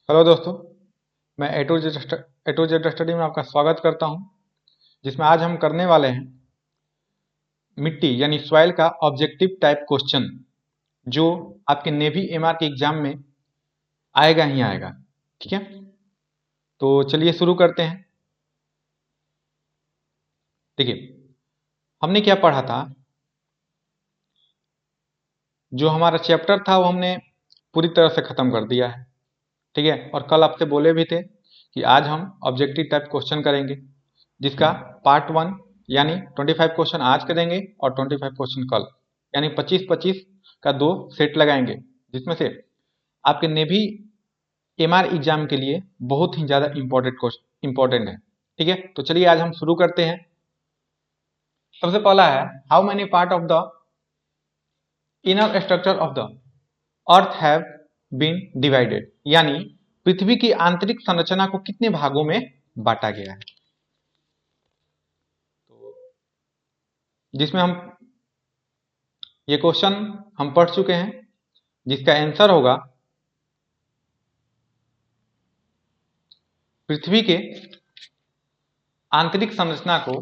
Hello दोस्तों, मैं ए to Z study में आपका स्वागत करता हूं, जिसमें आज हम करने वाले हैं मिट्टी यानी सॉइल का ऑब्जेक्टिव टाइप क्वेश्चन, जो आपके नेवी एमआर के एग्जाम में आएगा ही आएगा। ठीक है, तो चलिए शुरू करते हैं। देखिए, हमने क्या पढ़ा था। जो हमारा चैप्टर था वो हमने पूरी तरह से खत्म कर दिया है। ठीक है, और कल आपसे बोले भी थे कि आज हम ऑब्जेक्टिव टाइप क्वेश्चन करेंगे, जिसका पार्ट 1 यानी 25 क्वेश्चन आज करेंगे और 25 क्वेश्चन कल, यानी 25-25 का 2 सेट लगाएंगे, जिसमें से आपके नेवी एमआर एग्जाम के लिए बहुत ही ज़्यादा इंपॉर्टेंट है। ठीक है, तो चलिए आज हम शुरू करते हैं। सबसे पहला है, how many part of the inner structure of the earth have been divided, यानी पृथ्वी की आंतरिक संरचना को कितने भागों में बांटा गया है। तो जिसमें हम ये क्वेश्चन हम पढ़ चुके हैं, जिसका आंसर होगा पृथ्वी के आंतरिक संरचना को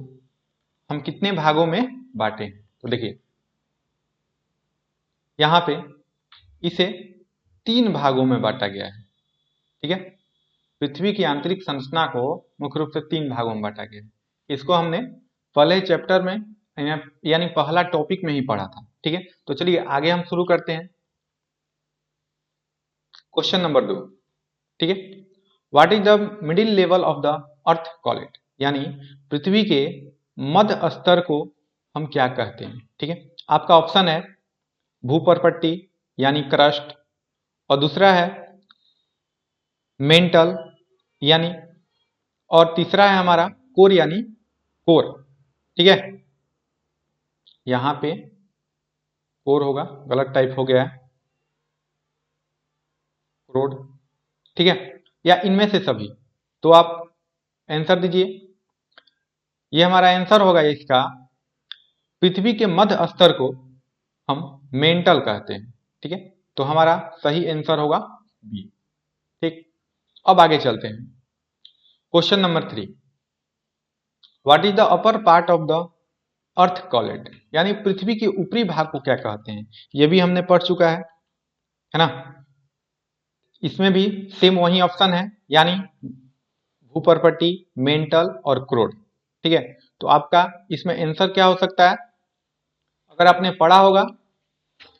हम कितने भागों में बांटे हैं। तो देखिए, यहां पे इसे 3 भागों में बांटा गया है। ठीक है, पृथ्वी की आंतरिक संरचना को मुख्य रूप से 3 भागों में बांटा गया है। इसको हमने पहले चैप्टर में यानी पहला टॉपिक में ही पढ़ा था। ठीक है, तो चलिए आगे हम शुरू करते हैं। Question number 2। ठीक है, what is the middle level of the earth call it, यानी पृथ्वी के मध्य स्तर को हम क्या कहते हैं। ठीक है, आपका ऑप्शन है भूपर्पट्टी यानी क्रस्ट, और दूसरा है मेंटल यानी, और तीसरा है हमारा कोर यानी कोर। ठीक है, यहां पे कोर होगा, गलत टाइप हो गया है, क्रोड। ठीक है, या इनमें से सभी, तो आप आंसर दीजिए। ये हमारा आंसर होगा इसका, पृथ्वी के मध्य स्तर को हम मेंटल कहते हैं। ठीक है, तो हमारा सही आंसर होगा बी। ठीक, अब आगे चलते हैं। Question number 3, what is the upper part of the earth call it, यानी पृथ्वी के ऊपरी भाग को क्या कहते हैं। यह भी हमने पढ़ चुका है ना। इसमें भी सेम वही ऑप्शन है, यानी भूपर्पट्टी, मेंटल और क्रोड। ठीक है, तो आपका इसमें आंसर क्या हो सकता है। अगर आपने पढ़ा होगा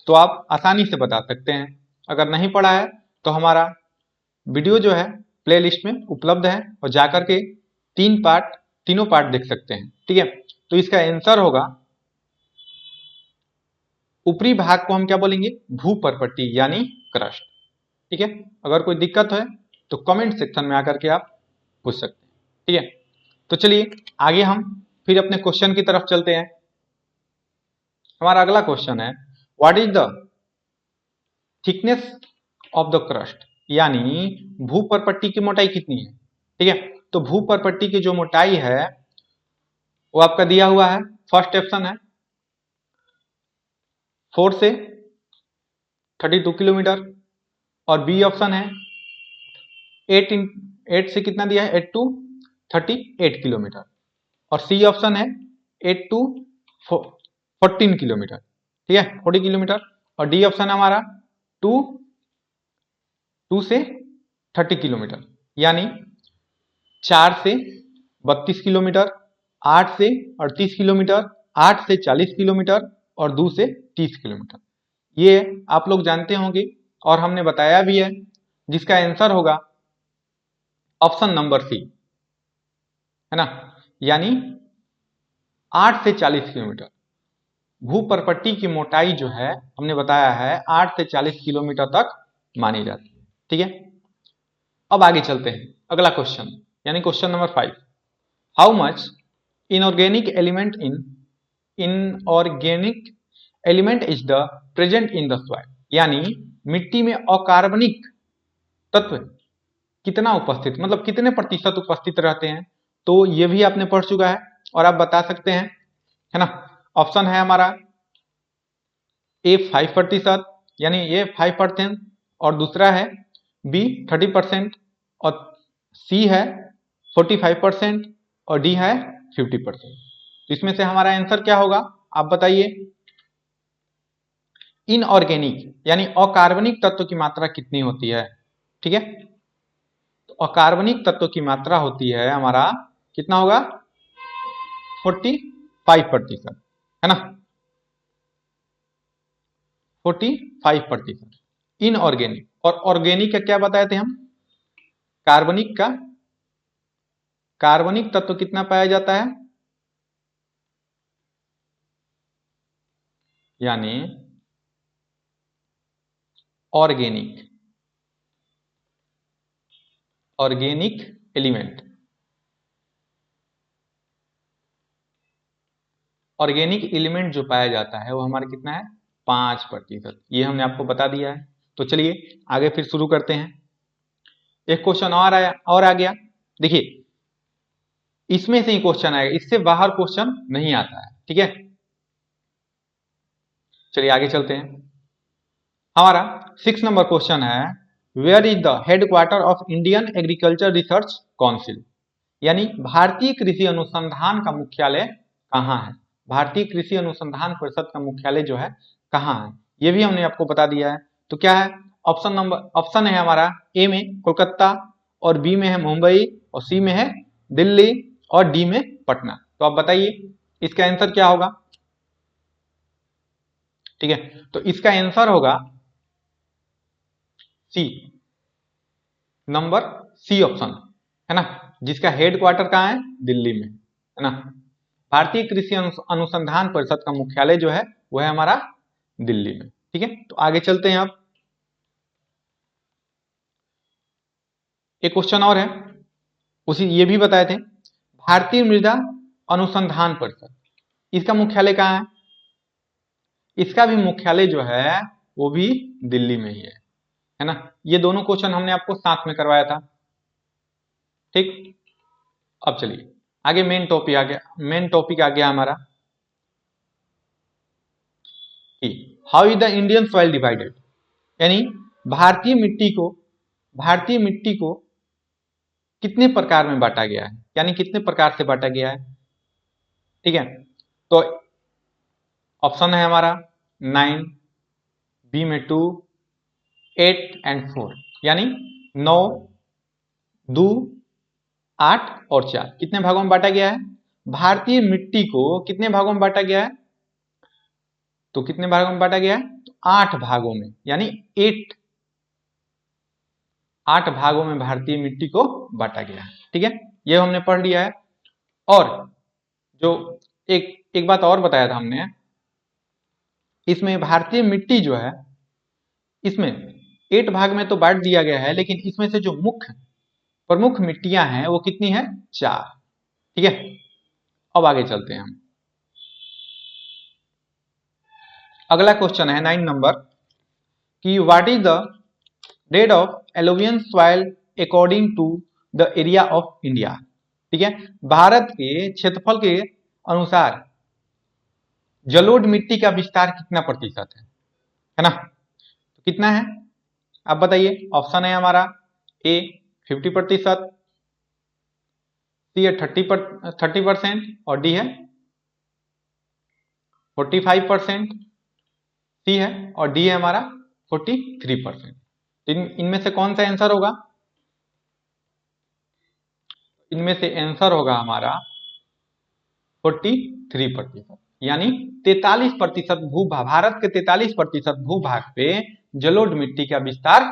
तो आप आसानी से बता सकते हैं, अगर नहीं पढ़ा है तो हमारा वीडियो जो है प्लेलिस्ट में उपलब्ध है, और जाकर के तीनों पार्ट देख सकते हैं। ठीक है, तो इसका आंसर होगा, ऊपरी भाग को हम क्या बोलेंगे, भूपर्पट्टी यानी क्रस्ट। ठीक है, अगर कोई दिक्कत है तो कमेंट सेक्शन में आकर के आप पूछ सकते हैं। ठीक है, तो चलिए आगे हम फिर अपने क्वेश्चन की तरफ चलते हैं। हमारा अगला क्वेश्चन है, what is the thickness of the crust, यानी भूपर्पट्टी की मोटाई कितनी है। ठीक है, तो भूपर्पट्टी की जो मोटाई है वो आपका दिया हुआ है। फर्स्ट ऑप्शन है 4 से 32 किलोमीटर, और बी ऑप्शन है 8 से कितना दिया है, 8 टू 38 किलोमीटर, और सी ऑप्शन है 8 टू 14 किलोमीटर। ठीक है, 40 किलोमीटर, और डी ऑप्शन है हमारा 2 से 30 किलोमीटर, यानी 4 से 32 किलोमीटर, 8 से 38 किलोमीटर, 8 से 40 किलोमीटर, और 2 से 30 किलोमीटर। ये आप लोग जानते होंगे और हमने बताया भी है, जिसका आंसर होगा ऑप्शन नंबर सी, है ना, यानी 8 से 40 किलोमीटर। भूपर्पट्टी की मोटाई जो है हमने बताया है 8 से 40 किलोमीटर तक मानी जाती है। ठीक है, अब आगे चलते हैं। अगला क्वेश्चन यानी question number 5, how much inorganic element inorganic element is the present in the soil, यानी मिट्टी में अकार्बनिक तत्व कितना उपस्थित, मतलब कितने प्रतिशत उपस्थित रहते हैं। तो ये भी आपने पढ़ चुका है और आप बता सकते हैं, है ना। ऑप्शन है हमारा ए 5%, यानी ये 5%, और दूसरा है बी 30% और सी है 45% और डी है 50%। तो इसमें से हमारा आंसर क्या होगा आप बताइए। इनऑर्गेनिक यानी अकार्बनिक तत्व की मात्रा कितनी होती है? ठीक है, तो अकार्बनिक तत्व की मात्रा होती है हमारा कितना होगा 45%, है ना, 45%। इनऑर्गेनिक और ऑर्गेनिक का क्या बताए थे हम? कार्बनिक का, कार्बनिक तत्व कितना पाया जाता है? यानी organic, organic element, organic element जो पाया जाता है वो हमारा कितना है 5%। ये हमने आपको बता दिया है। तो चलिए आगे फिर शुरू करते हैं। एक क्वेश्चन और आया, और आ गया। देखिए इसमें से ही क्वेश्चन आएगा, इससे बाहर क्वेश्चन नहीं आता है। ठीक है, चलिए आगे चलते हैं। हमारा 6 नंबर क्वेश्चन है, where is the headquarter of Indian agriculture research council? यानी भारतीय कृषि अनुसंधान का मुख्यालय कहाँ है? भारतीय कृषि अनुसंधान परिषद का मुख्यालय जो है कहाँ है, ये भी हमने आपको बता दिया है। तो क्या है ऑप्शन है हमारा ए में कोलकाता और बी में है मुंबई और सी में है दिल्ली और डी में पटना। तो आप बताइए इसका आंसर क्या होगा? ठीक है, तो इसका आंसर होगा सी, नंबर सी ऑप्शन, है ना, जिसका हेडक्वार्टर कहाँ है दिल्ली में, है ना। भारतीय कृषि अनुसंधान परिषद का मुख्यालय जो है वह है हमारा दिल्ली में। ठीक है, तो आगे चलते हैं। अब एक क्वेश्चन और है, उसी ये भी बताए थे, भारतीय मृदा अनुसंधान परिषद, इसका मुख्यालय कहाँ है? इसका भी मुख्यालय जो है वो भी दिल्ली में ही है ना। ये दोनों क्वेश्चन हमने आपको साथ में करवाया था। ठीक, अब चलिए आगे मेन टॉपिक आ गया, मेन टॉपिक आ गया हमारा कि how is the Indian soil divided? यानी भारतीय मिट्टी को, भारतीय मिट्टी को कितने प्रकार में बांटा गया है, यानी कितने प्रकार से बांटा गया है। ठीक है, तो ऑप्शन है हमारा 9, बी में 2, 8 एंड 4, यानी 9, 2, 8 और 4 कितने भागों में बांटा गया है? भारतीय मिट्टी को कितने भागों में बांटा गया है? तो कितने भागों में बांटा गया है? तो 8 भागों में, यानी 8 भागों में भारतीय मिट्टी को बांटा गया है। ठीक है, ये हमने पढ़ लिया है। और जो एक बात और बताया था हमने, इसमें भारतीय मिट्टी जो है इसमें 8 भाग में तो बांट दिया गया है, लेकिन इसमें से जो मुख्य प्रमुख मिट्टियां हैं वो कितनी है 4। ठीक है, अब आगे चलते हैं हम। अगला क्वेश्चन है 9 नंबर कि what is the date of alluvial soil according to the area of India? ठीक है, भारत के क्षेत्रफल के अनुसार जलोढ़ मिट्टी का विस्तार कितना प्रतिशत है ना। तो कितना है आप बताइए। ऑप्शन है हमारा ए 50%, सी है 30% और डी है 45%, सी है और डी है हमारा 43%। इनमें से कौन सा आंसर होगा? इनमें से आंसर होगा हमारा 43%, यानी 43% भूभाग, भारत के 43% भूभाग पे जलोढ़ मिट्टी का विस्तार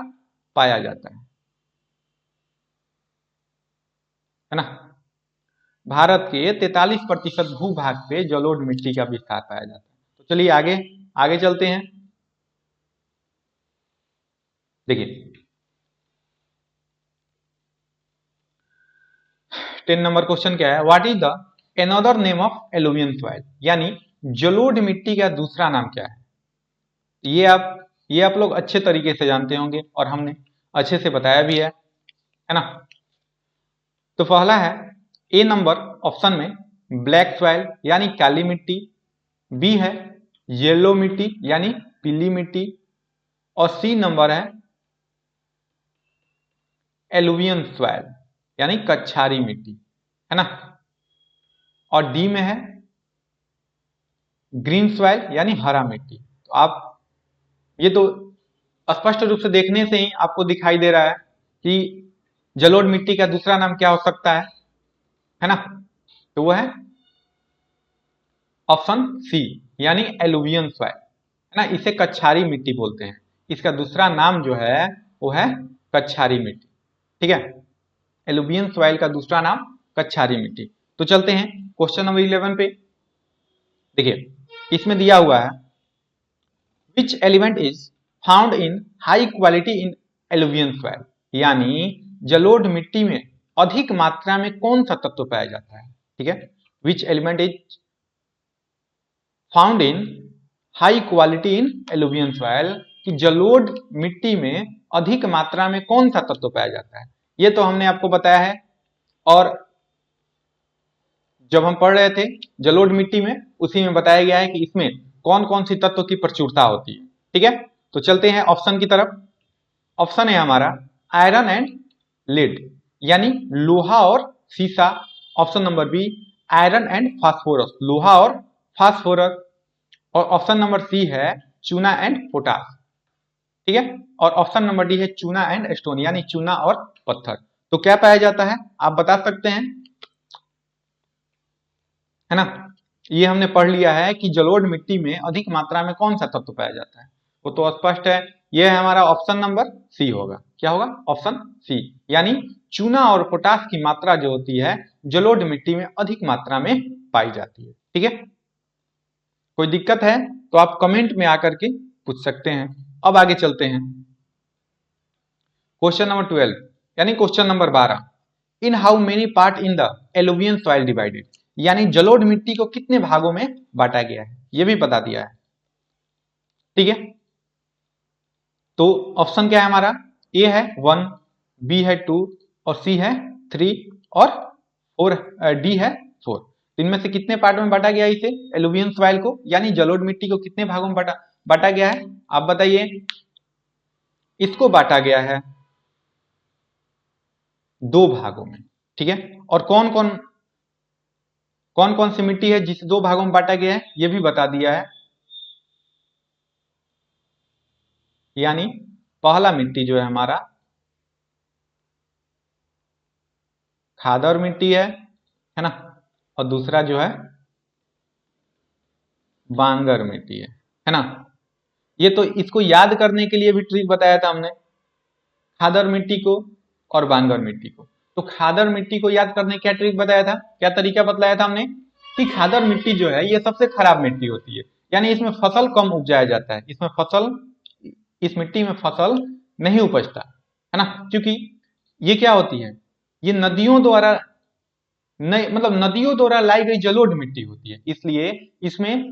पाया जाता है ना। भारत के 43% भूभाग पे जलोढ़ मिट्टी का विस्तार पाया जाता है। तो चलिए आगे आगे चलते हैं। देखिए 10 नंबर क्वेश्चन क्या है, what is the another name of alluvial soil? यानी जलोढ़ मिट्टी का दूसरा नाम क्या है? ये आप लोग अच्छे तरीके से जानते होंगे और हमने अच्छे से बताया भी है ना। तो पहला है ए नंबर ऑप्शन में ब्लैक सॉइल यानी काली मिट्टी, बी है येलो मिट्टी यानी पीली मिट्टी और सी नंबर है एलुवियन सॉइल यानी कच्छारी मिट्टी, है ना। और डी में है ग्रीन सॉइल यानी हरा मिट्टी। तो आप ये तो स्पष्ट रूप से देखने से ही आपको दिखाई दे रहा है कि जलोढ़ मिट्टी का दूसरा नाम क्या हो सकता है ना। तो वो है ऑप्शन सी यानी एलुवियन सॉइल, है ना। इसे कच्छारी मिट्टी बोलते हैं, इसका दूसरा नाम जो है वो है कच्छारी मिट्टी, ठीक है। एलुवियन सॉइल का दूसरा नाम कच्छारी मिट्टी। तो चलते हैं क्वेश्चन नंबर 11 पे। देखिए इसमें दिया हुआ है which element is found in high quality in alluvial soil, यानी जलोढ़ मिट्टी में अधिक मात्रा में कौन सा तत्व पाया जाता है, ठीक है। Which element is found in high quality in alluvial soil, कि जलोढ़ मिट्टी में अधिक मात्रा में कौन सा तत्व पाया जाता है, ये तो हमने आपको बताया है। और जब हम पढ़ रहे थे जलोढ़ मिट्टी में, उसी में बताया गया है कि इसमें कौन कौन सी तत्व की प्रचुरता होती है, ठीक है। तो चलते हैं ऑप्शन की तरफ। ऑप्शन है हमारा आयरन एंड लेड यानी लोहा और सीसा। Option number B iron and phosphorus, लोहा और फास्फोरस। और ऑप्शन नंबर सी है चूना एंड पोटास, ठीक है। और ऑप्शन नंबर डी है चूना एंड स्टोन यानी चूना और पत्थर। तो क्या पाया जाता है आप बता सकते हैं, है ना। ये हमने पढ़ लिया है कि जलोढ़ मिट्टी में अधिक मात्रा में कौन सा तत्व पाया जाता है, वो तो स्पष्ट है। यह है हमारा ऑप्शन नंबर सी होगा। क्या होगा ऑप्शन सी, यानी चूना और पोटास की मात्रा जो होती है जलोढ़ मिट्टी में अधिक मात्रा में पाई जाती है, ठीक है। कोई दिक्कत है तो आप कमेंट में आकर के पूछ सकते हैं। अब आगे चलते हैं क्वेश्चन नंबर 12 यानी question number 12। In how many part in the alluvial soil divided, यानी जलोढ़ मिट्टी को कितने भागों में बांटा गया है, यह भी बता दिया है, ठीक है। तो ऑप्शन क्या है हमारा, ए है 1, बी है 2 और सी है 3 और 4, डी है 4। तो इनमें से कितने पार्ट में बांटा गया इसे एलुवियन सॉइल को, यानी जलोढ़ मिट्टी को कितने भागों में बांटा गया है आप बताइए। इसको बांटा गया है 2 भागों में, ठीक है। और कौन कौन सी मिट्टी है जिसे 2 भागों में बांटा गया है यह भी बता दिया है। यानी पहला मिट्टी जो है हमारा खादर मिट्टी है ना। और दूसरा जो है बांगर मिट्टी है ना। ये तो इसको याद करने के लिए भी ट्रिक बताया था हमने, खादर मिट्टी को और बांगर मिट्टी को। तो खादर मिट्टी को याद करने क्या ट्रिक बताया था, क्या तरीका बतलाया था हमने कि खादर मिट्टी जो है ये सबसे खराब मिट्टी होती है, यानी इसमें फसल कम उपजाया जाता है, इस मिट्टी में फसल नहीं उपजता, है ना। क्योंकि ये क्या होती है, ये नदियों द्वारा नदियों द्वारा लाई गई जलोढ़ मिट्टी होती है, इसलिए इसमें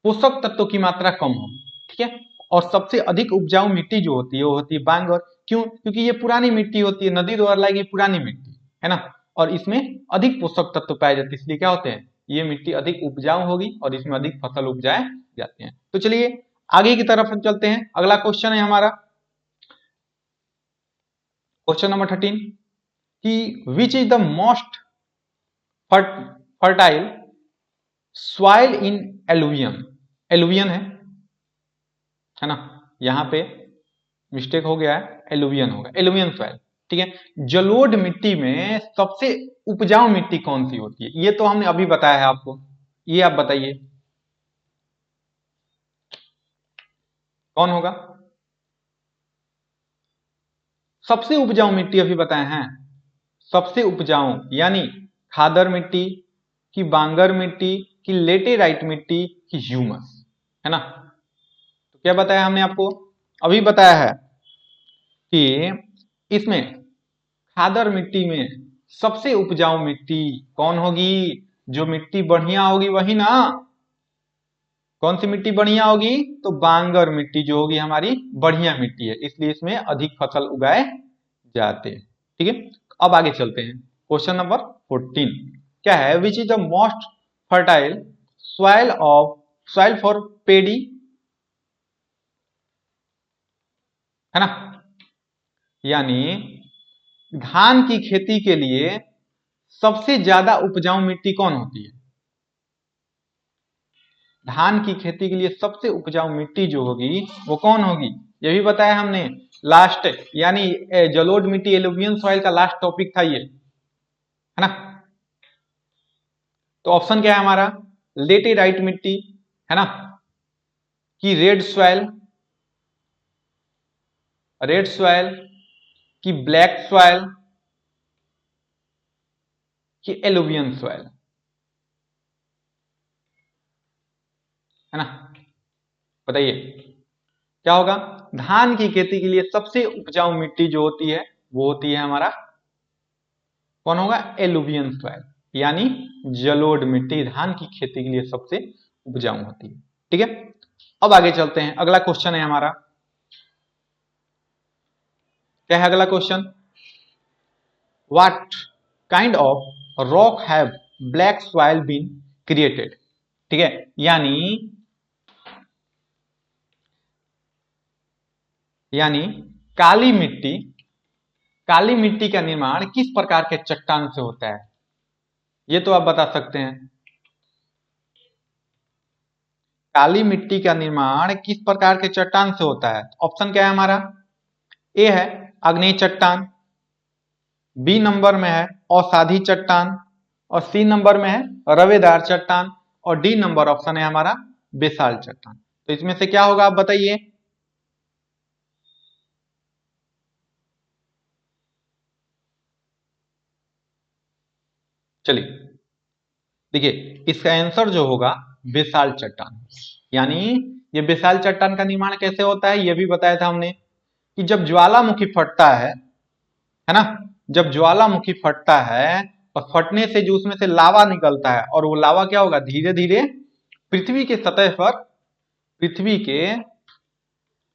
पोषक तत्वों की मात्रा कम होगी, ठीक है। और सबसे अधिक उपजाऊ मिट्टी जो होती है वो होती है बांगर। क्यों, क्योंकि ये पुरानी मिट्टी होती है, नदी द्वारा लाई गई पुरानी मिट्टी, है ना। और इसमें अधिक पोषक तत्व पाए जाते हैं, इसलिए क्या होते हैं ये मिट्टी अधिक उपजाऊ होगी और इसमें अधिक फसल उपजाए जाते हैं। तो चलिए आगे की तरफ चलते हैं। अगला क्वेश्चन है हमारा क्वेश्चन नंबर 13 कि which is the most fertile soil in alluvial, alluvial है ना। यहां पे मिस्टेक हो गया है, एलुवियन होगा, एलुवियन सॉइल, ठीक है। जलोढ़ मिट्टी में सबसे उपजाऊ मिट्टी कौन सी होती है, ये तो हमने अभी बताया है आपको, ये आप बताइए कौन होगा। सबसे उपजाऊ मिट्टी अभी बताए हैं, सबसे उपजाऊ यानी खादर मिट्टी की बांगर मिट्टी की लेटेराइट मिट्टी की ह्यूमस, है ना। तो क्या बताया हमने आपको, अभी बताया है कि इसमें खादर मिट्टी में सबसे उपजाऊ मिट्टी कौन होगी, जो मिट्टी बढ़िया होगी वही ना। कौन सी मिट्टी बढ़िया होगी, तो बांगर मिट्टी जो होगी हमारी बढ़िया मिट्टी है, इसलिए इसमें अधिक फसल उगाए जाते हैं, ठीक है। अब आगे चलते हैं क्वेश्चन नंबर 14 क्या है, which is the most fertile soil for paddy, है ना। यानी धान की खेती के लिए सबसे ज्यादा उपजाऊ मिट्टी कौन होती है? धान की खेती के लिए सबसे उपजाऊ मिट्टी जो होगी वो कौन होगी? ये भी बताया हमने लास्ट, यानी जलोढ़ मिट्टी एलुवियल सॉइल का लास्ट टॉपिक था ये, है ना। तो ऑप्शन क्या है हमारा? लेटेराइट मिट्टी, है ना, कि रेड सॉइल कि ब्लैक सॉइल कि एलुवियल सॉइल, है ना। बताइए क्या होगा? धान की खेती के लिए सबसे उपजाऊ मिट्टी जो होती है वो होती है हमारा, कौन होगा? एलुवियल सॉइल, यानी जलोढ़ मिट्टी धान की खेती के लिए सबसे उपजाऊ होती है। ठीक है, अब आगे चलते हैं। अगला क्वेश्चन है हमारा, क्या है अगला question? What kind of rock have black soil been created? ठीक है, यानी काली मिट्टी का निर्माण किस प्रकार के चट्टान से होता है? ये तो आप बता सकते हैं। काली मिट्टी का निर्माण किस प्रकार के चट्टान से होता है? ऑप्शन क्या है हमारा? ए है आग्नेय चट्टान, बी नंबर में है असाधी चट्टान, और सी नंबर में है रवेदार चट्टान, और डी नंबर ऑप्शन है हमारा बेसाल्ट चट्टान। तो इसमें से क्या होगा आप बताइए। चलिए देखिए, इसका आंसर जो होगा बेसाल्ट चट्टान, यानी ये बेसाल्ट चट्टान का निर्माण कैसे होता है ये भी बताया था हमने, कि जब ज्वालामुखी फटता है ना, जब ज्वालामुखी फटता है और फटने से जो उसमें से लावा निकलता है, और वो लावा क्या होगा? धीरे धीरे पृथ्वी के सतह पर, पृथ्वी के,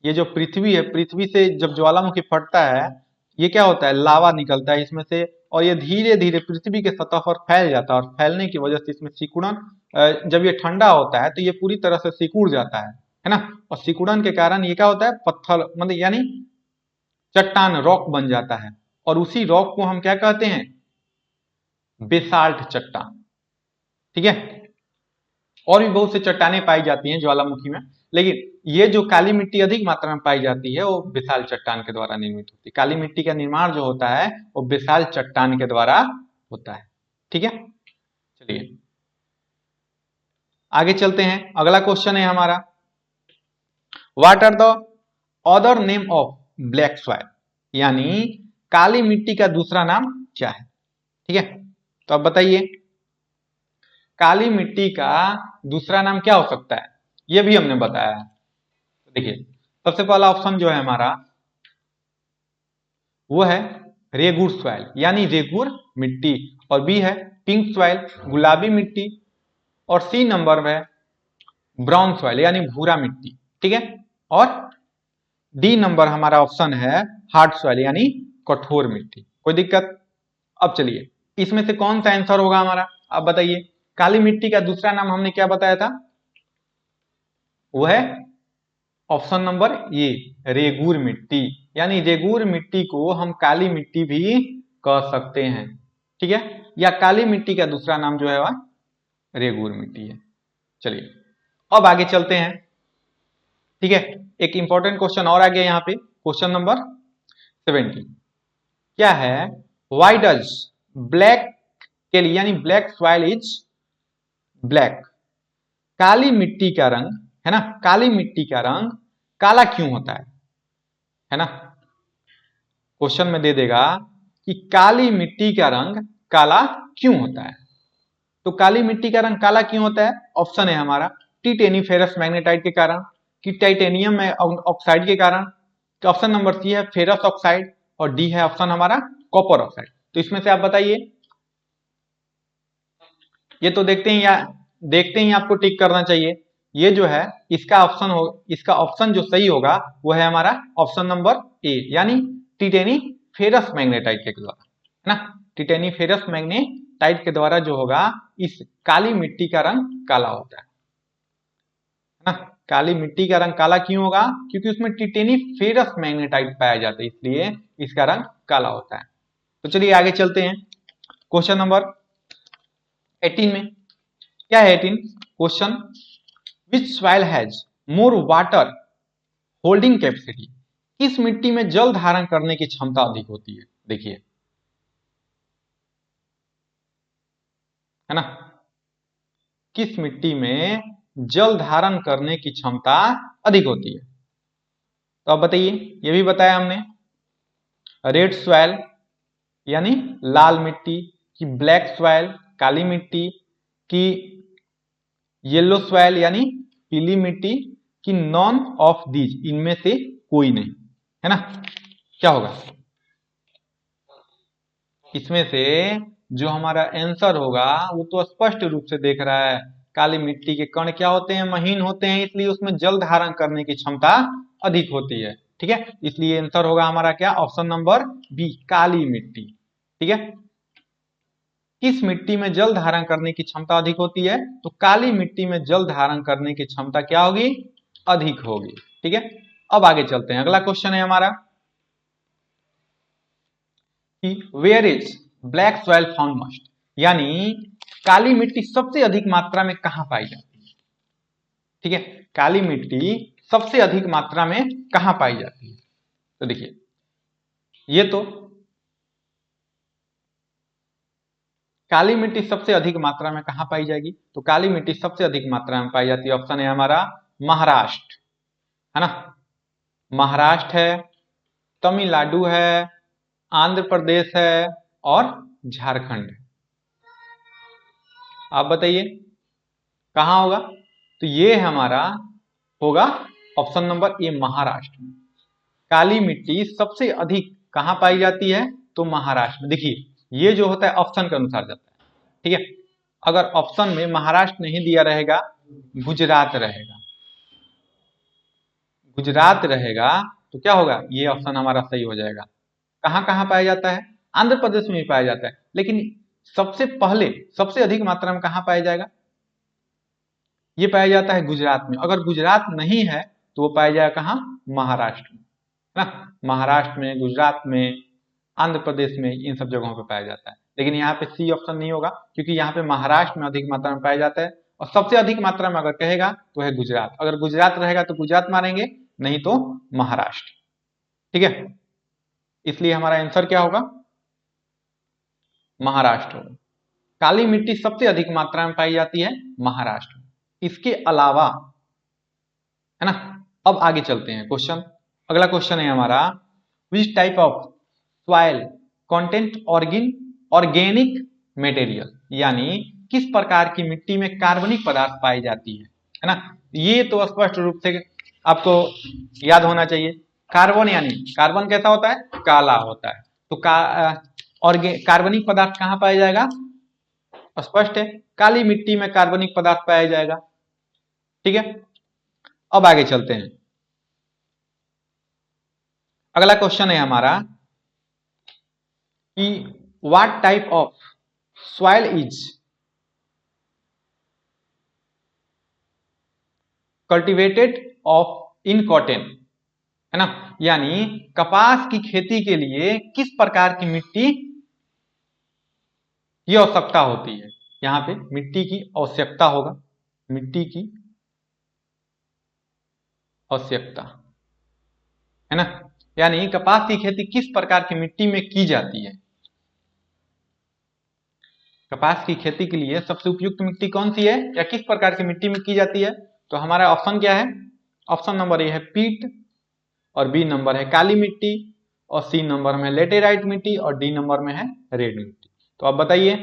ये जो पृथ्वी है, पृथ्वी से जब ज्वालामुखी फटता है, ये क्या होता है? लावा निकलता है इसमें से, और ये धीरे धीरे पृथ्वी के सतह पर फैल जाता है, और फैलने की वजह से इसमें सिकुड़न, जब ये ठंडा होता है तो ये पूरी तरह से सिकुड़ जाता है ना। और सिकुड़न के कारण ये क्या होता है? पत्थर, मतलब यानी चट्टान, रॉक बन जाता है, और उसी रॉक को हम क्या कहते हैं? बेसाल्ट चट्टान। ठीक है, और भी बहुत से चट्टानें पाई जाती हैं ज्वालामुखी में, लेकिन ये जो काली मिट्टी अधिक मात्रा में पाई जाती है वो बेसाल्ट चट्टान के द्वारा निर्मित होती है। काली मिट्टी का निर्माण जो होता है वो बेसाल्ट चट्टान के द्वारा होता है। ठीक है, चलिए आगे चलते हैं। अगला क्वेश्चन है हमारा, what are the other name of black soil? यानी काली मिट्टी का दूसरा नाम क्या है? ठीक है, तो अब बताइए काली मिट्टी का दूसरा नाम क्या हो सकता है? ये भी हमने बताया है। देखिए सबसे पहला ऑप्शन जो है हमारा वो है रेगुर सॉइल, यानी रेगुर मिट्टी, और बी है पिंक सॉइल, गुलाबी मिट्टी, और सी नंबर में ब्राउन सॉइल, यानी भूरा मिट्टी। ठीक है, और डी नंबर हमारा ऑप्शन है हार्ड सॉइल, यानी कठोर मिट्टी। कोई दिक्कत? अब चलिए इसमें से कौन सा आंसर होगा हमारा, आप बताइए। काली मिट्टी का दूसरा नाम हमने क्या बताया था? वो है ऑप्शन नंबर ए, रेगुर मिट्टी, यानी रेगुर मिट्टी को हम काली मिट्टी भी कह सकते हैं। ठीक है, या काली मिट्टी का दूसरा नाम जो है वह रेगुर मिट्टी है। चलिए अब आगे चलते हैं। ठीक है, एक इंपॉर्टेंट क्वेश्चन और आ गया यहाँ पे, क्वेश्चन नंबर 70 क्या है? व्हाई डज ब्लैक के लिए, यानी ब्लैक सॉइल इज ब्लैक, काली मिट्टी का रंग, है ना, काली मिट्टी का रंग काला क्यों होता है ना। क्वेश्चन में दे देगा कि काली मिट्टी का रंग काला क्यों होता है। तो काली मिट्टी का रंग काला क्यों होता है? ऑप्शन है हमारा टिटेनी फेरस मैग्नेटाइट के कारण, कि टाइटेनियम में ऑक्साइड के कारण, ऑप्शन नंबर सी है फेरस ऑक्साइड, और डी है ऑप्शन हमारा कॉपर ऑक्साइड। तो इसमें से आप बताइए। ये तो देखते ही आपको टिक करना चाहिए। ये जो है इसका ऑप्शन जो सही होगा वो है हमारा ऑप्शन नंबर ए, यानी टिटेनी फेरस मैग्नेटाइट के द्वारा, है ना। टिटेनी फेरस मैग्नेटाइट के द्वारा जो होगा इस काली मिट्टी का रंग काला होता है ना। काली मिट्टी का रंग काला क्यों होगा? क्योंकि उसमें टिटेनी फेरस मैग्नेटाइट पाया जाता है, इसलिए इसका रंग काला होता है। तो चलिए आगे चलते हैं क्वेश्चन नंबर 18 में। क्या है 18 question? Which soil has more water holding capacity? किस मिट्टी में जल धारण करने की क्षमता अधिक होती है? देखिए, है ना, किस मिट्टी में जल धारण करने की क्षमता अधिक होती है? तो अब बताइए, ये भी बताया हमने, रेड सॉइल यानी लाल मिट्टी, कि ब्लैक सॉइल काली मिट्टी, कि येलो सॉइल यानी पीली मिट्टी, कि नॉन ऑफ दीज, इनमें से कोई नहीं, है ना? क्या होगा इसमें से? जो हमारा आंसर होगा वो तो स्पष्ट रूप से देख रहा है, काली मिट्टी के कण क्या होते हैं? महीन होते हैं, इसलिए उसमें जल धारण करने की क्षमता अधिक होती है। ठीक है, इसलिए आंसर होगा हमारा क्या? ऑप्शन नंबर बी, काली मिट्टी। ठीक है, किस मिट्टी में जल धारण करने की क्षमता अधिक होती है? तो काली मिट्टी में जल धारण करने की क्षमता क्या होगी? अधिक होगी। ठीक है, अब आगे चलते हैं। अगला क्वेश्चन है हमारा कि where is black soil found most? यानी काली मिट्टी सबसे अधिक मात्रा में कहां पाई जाती है? ठीक है, काली मिट्टी सबसे अधिक मात्रा में कहां पाई जाती है? तो देखिए, ये तो काली मिट्टी सबसे अधिक मात्रा में कहां पाई जाएगी? तो काली मिट्टी सबसे अधिक मात्रा में पाई जाती है, ऑप्शन है हमारा महाराष्ट्र, है ना? महाराष्ट्र है, तमिलनाडु है, आंध्र प्रदेश है और झारखंड है। आप बताइए कहां होगा? तो ये हमारा होगा ऑप्शन नंबर ए, महाराष्ट्र में। काली मिट्टी सबसे अधिक कहां पाई जाती है? तो महाराष्ट्र में। देखिए, ये जो होता है ऑप्शन के अनुसार जाता है। ठीक है, अगर ऑप्शन में महाराष्ट्र नहीं दिया रहेगा, गुजरात रहेगा, गुजरात रहेगा, तो क्या होगा? ये ऑप्शन हमारा सही हो जाएगा। कहां कहां पाया जाता है? आंध्र प्रदेश में भी पाया जाता है, लेकिन सबसे पहले सबसे अधिक मात्रा में कहां पाया जाएगा? ये पाया जाता है गुजरात में। अगर गुजरात नहीं है तो वो पाया जाएगा कहां? महाराष्ट्र में, है ना? महाराष्ट्र में, गुजरात में, आंध्र प्रदेश में, इन सब जगहों पे पाया जाता है। लेकिन यहाँ पे सी ऑप्शन नहीं होगा, क्योंकि यहाँ पे महाराष्ट्र में अधिक मात्रा में पाया जाता है, और सबसे अधिक मात्रा में अगर कहेगा तो है गुजरात। अगर गुजरात रहेगा तो गुजरात मानेंगे, नहीं तो महाराष्ट्र। ठीक है, इसलिए हमारा आंसर क्या होगा? महाराष्ट्र होगा। काली मिट्टी सबसे अधिक मात्रा में पाई जाती है महाराष्ट्र में। इसके अलावा, है ना, अब आगे चलते हैं क्वेश्चन। अगला क्वेश्चन है हमारा, which type of soil content organic material? यानी किस प्रकार की मिट्टी में कार्बनिक पदार्थ पाई जाती है ना? ये तो स्पष्ट रूप से आपको याद होना चाहिए। कार्बन, यानी कार्बन कैसा होता है? काला होता है। तो कार्बनिक पदार्थ कहां पाया जाएगा? स्पष्ट है, काली मिट्टी में कार्बनिक पदार्थ पाया जाएगा। ठीक है, अब आगे चलते हैं। अगला क्वेश्चन है हमारा कि what type of soil is cultivated of in cotton? है ना, यानी कपास की खेती के लिए किस प्रकार की मिट्टी की आवश्यकता होती है? यहां पे मिट्टी की आवश्यकता होगा, मिट्टी की आवश्यकता, है ना? यानी कपास की खेती किस प्रकार की मिट्टी में की जाती है? कपास की खेती के लिए सबसे उपयुक्त मिट्टी कौन सी है, या किस प्रकार की मिट्टी में की जाती है? तो हमारा ऑप्शन क्या है? ऑप्शन नंबर ए है पीट, और बी नंबर है काली मिट्टी, और सी नंबर में लेटेराइट मिट्टी, और डी नंबर में है रेड मिट्टी। तो अब बताइए,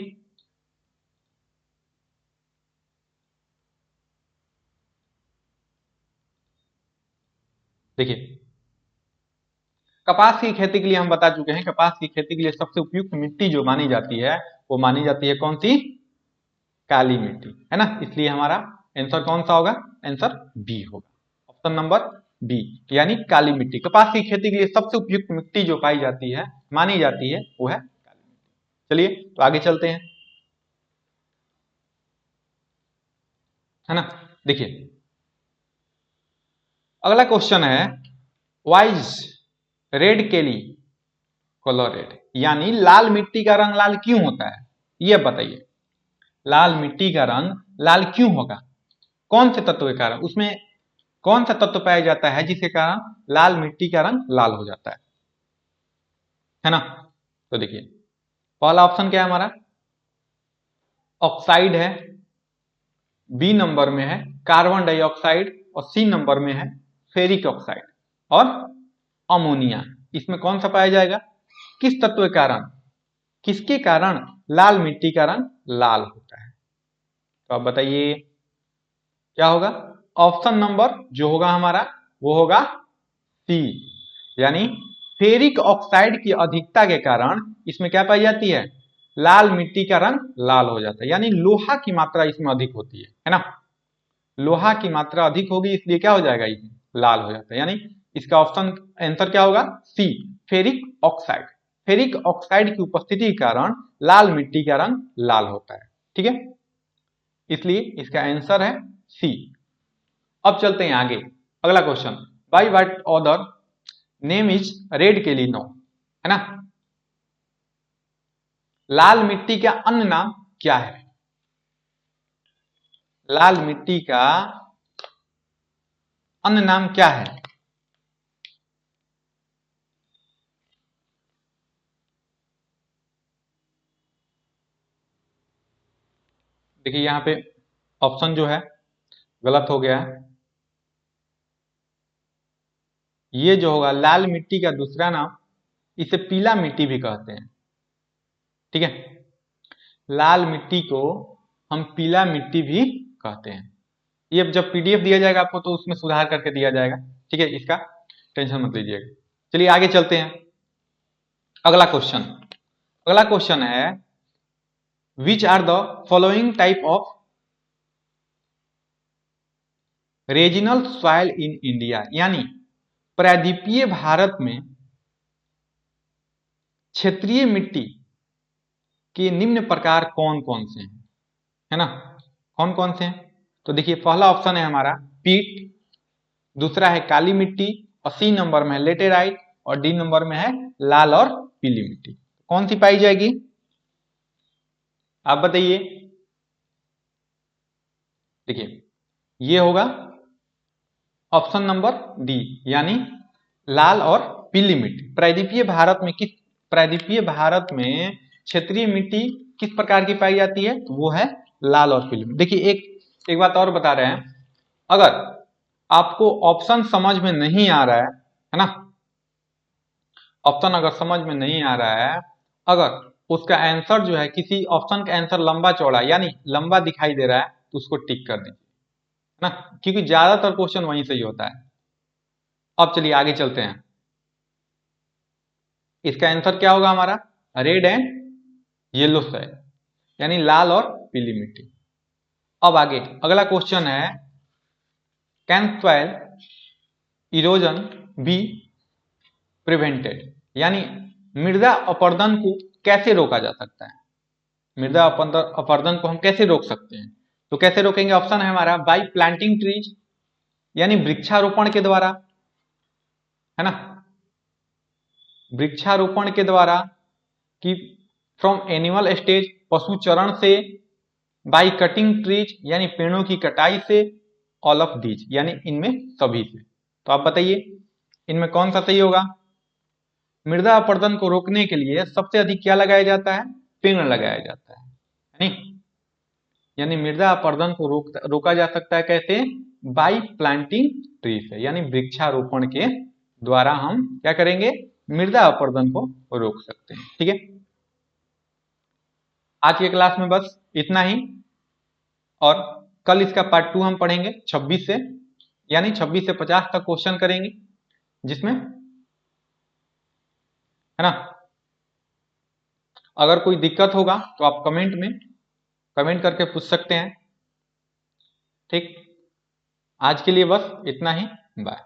देखिए, कपास की खेती के लिए हम बता चुके हैं, कपास की खेती के लिए सबसे उपयुक्त मिट्टी जो मानी जाती है वो मानी जाती है कौन सी? काली मिट्टी, है ना? इसलिए हमारा आंसर कौन सा होगा? आंसर बी होगा, ऑप्शन नंबर बी, यानी काली मिट्टी। कपास की खेती के लिए सबसे उपयुक्त मिट्टी जो पाई जाती है, मानी जाती है, वो है काली मिट्टी। चलिए तो आगे चलते हैं, है ना? देखिए, अगला क्वेश्चन है, वाइज रेड केली कलर रेड, यानी लाल मिट्टी का रंग लाल क्यों होता है, ये बताइए। लाल मिट्टी का रंग लाल क्यों होगा, कौन से तत्व के कारण, उसमें कौन सा तत्व पाया जाता है जिसके कारण लाल मिट्टी का रंग लाल हो जाता है ना। तो देखिए पहला ऑप्शन क्या है हमारा, ऑक्साइड है, बी नंबर में है कार्बन डाइऑक्साइड और सी नंबर में है फेरिक ऑक्साइड और अमोनिया। इसमें कौन सा पाया जाएगा, किस तत्व के कारण, किसके कारण लाल मिट्टी का रंग लाल होता है। तो आप बताइए क्या होगा, ऑप्शन नंबर जो होगा हमारा वो होगा सी, यानी फेरिक ऑक्साइड की अधिकता के कारण इसमें क्या पाई जाती है, लाल मिट्टी का रंग लाल हो जाता है, यानी लोहा की मात्रा इसमें अधिक होती है ना। लोहा की मात्रा अधिक होगी इसलिए क्या हो जाएगा, इसमें लाल हो जाता है, यानी इसका ऑप्शन आंसर क्या होगा, सी फेरिक ऑक्साइड। फेरिक ऑक्साइड की उपस्थिति के कारण लाल मिट्टी का रंग लाल होता है, ठीक है, इसलिए इसका आंसर है सी। अब चलते हैं आगे, अगला question, by what order name is red के लिए नो, है ना। लाल मिट्टी का अन्य नाम क्या है, लाल मिट्टी का अन्य नाम क्या है। देखिए यहां पे ऑप्शन जो है गलत हो गया है, ये जो होगा लाल मिट्टी का दूसरा नाम, इसे पीला मिट्टी भी कहते हैं, ठीक है, लाल मिट्टी को हम पीला मिट्टी भी कहते हैं। ये जब पीडीएफ दिया जाएगा आपको तो उसमें सुधार करके दिया जाएगा, ठीक है, इसका टेंशन मत लीजिएगा। चलिए आगे चलते हैं, अगला क्वेश्चन, अगला क्वेश्चन है which are the following type of regional soil in India, यानी प्रायद्वीपीय भारत में क्षेत्रीय मिट्टी के निम्न प्रकार कौन कौन से हैं, है ना, कौन कौन से हैं। तो देखिए पहला ऑप्शन है हमारा पीट, दूसरा है काली मिट्टी और सी नंबर में है लेटेराइट और डी नंबर में है लाल और पीली मिट्टी। कौन सी पाई जाएगी आप बताइए। देखिए ये होगा ऑप्शन नंबर डी, यानी लाल और पीली मिट्टी। प्रायद्वीपीय भारत में किस, प्रायद्वीपीय भारत में क्षेत्रीय मिट्टी किस प्रकार की पाई जाती है, तो वो है लाल और पीली मिट्टी। देखिए एक बात और बता रहे हैं, अगर आपको ऑप्शन समझ में नहीं आ रहा है ना, ऑप्शन अगर समझ में नहीं आ रहा है, अगर उसका आंसर जो है किसी ऑप्शन का आंसर लंबा चौड़ा यानी लंबा दिखाई दे रहा है तो उसको टिक कर दीजिए ना, क्योंकि ज्यादातर क्वेश्चन वहीं से ही होता है। अब चलिए आगे चलते हैं, इसका आंसर क्या होगा हमारा, रेड एंड येलो सॉइल, यानी लाल और पीली मिट्टी। अब आगे अगला क्वेश्चन है can soil erosion be prevented, यानी मृदा अपरदन को कैसे रोका जा सकता है, मृदा अपरदन को हम कैसे रोक सकते हैं। तो कैसे रोकेंगे, ऑप्शन है हमारा बाई प्लांटिंग ट्रीज, यानी वृक्षारोपण के द्वारा, है ना, वृक्षारोपण के द्वारा, कि फ्रॉम एनिमल स्टेज पशु चरण से, बाई कटिंग ट्रीज यानी पेड़ों की कटाई से, ऑल ऑफ दीज यानी इनमें सभी से। तो आप बताइए इनमें कौन सा सही होगा। मृदा अपरदन को रोकने के लिए सबसे अधिक क्या लगाया जाता है, पेड़ लगाया जाता है, यानी मृदा अपरदन को रोका जा सकता है कैसे, बाई प्लांटिंग ट्री से, यानी वृक्षारोपण के द्वारा हम क्या करेंगे, मृदा अपरदन को रोक सकते हैं, ठीक है। आज के क्लास में बस इतना ही, और कल इसका पार्ट 2 हम पढ़ेंगे 26 से, यानी 26 से 50 तक क्वेश्चन करेंगे, जिसमें, है ना, अगर कोई दिक्कत होगा तो आप कमेंट करके पूछ सकते हैं, ठीक। आज के लिए बस इतना ही, बाय।